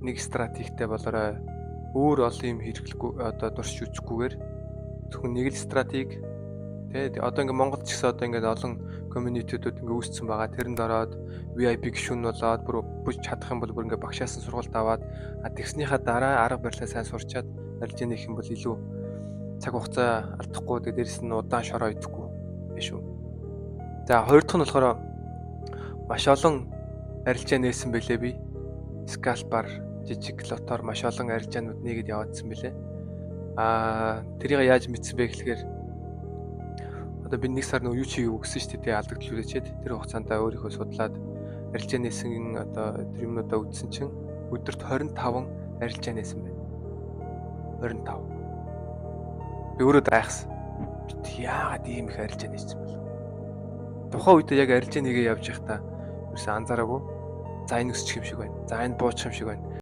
нэг стратегтэй болоорой. Өөр олон юм хэрэглэхгүй одоо дурч үзэхгүйгээр зөвхөн нэг л стратеги тэгээд одоо ингээ Монголд ч гэсэн одоо ингээ олон community-түүд ингээ үүссэн байгаа. Тэрэнд ороод VIP гишүүн болоод бүр бүж чадах юм бол бүр ингээ багшаасан сургалт аваад тэгснийхаа дараа арга барилаа сайн сурчаад арилжааны их юм бол илүү цаг хугацаа алдахгүй тэгээд дээрэс нь удаан шороо идэхгүй биш үү. За хоёр дахь нь болохоор маш олон арилжаа нээсэн байлээ би. Scalper жижиг лотоор маш олон арилжаанууд нээгээд яваадсан байлээ. Тэрийг яаж мэдсэн бэ гэхээр одоо би нэг сар нөгөө юу чи юу гэсэн шүү дээ алдагдлуулчихээд тэр хугацаанд өөрийнхөө судлаад арилжаа нээсэн одоо тэр юмнуудаа үзсэн чинь өдөрт 25 арилжаа нээсэн байна. 25. Би өөрөө гайхсан. Яагаад ийм их арилжаа нээсэн бэ? Тухайн үед яг арилжаа нэгээ явж байхдаа юусэн анзаараагүй. За энэ өсчих юм шиг байна. За энэ буучих юм шиг байна.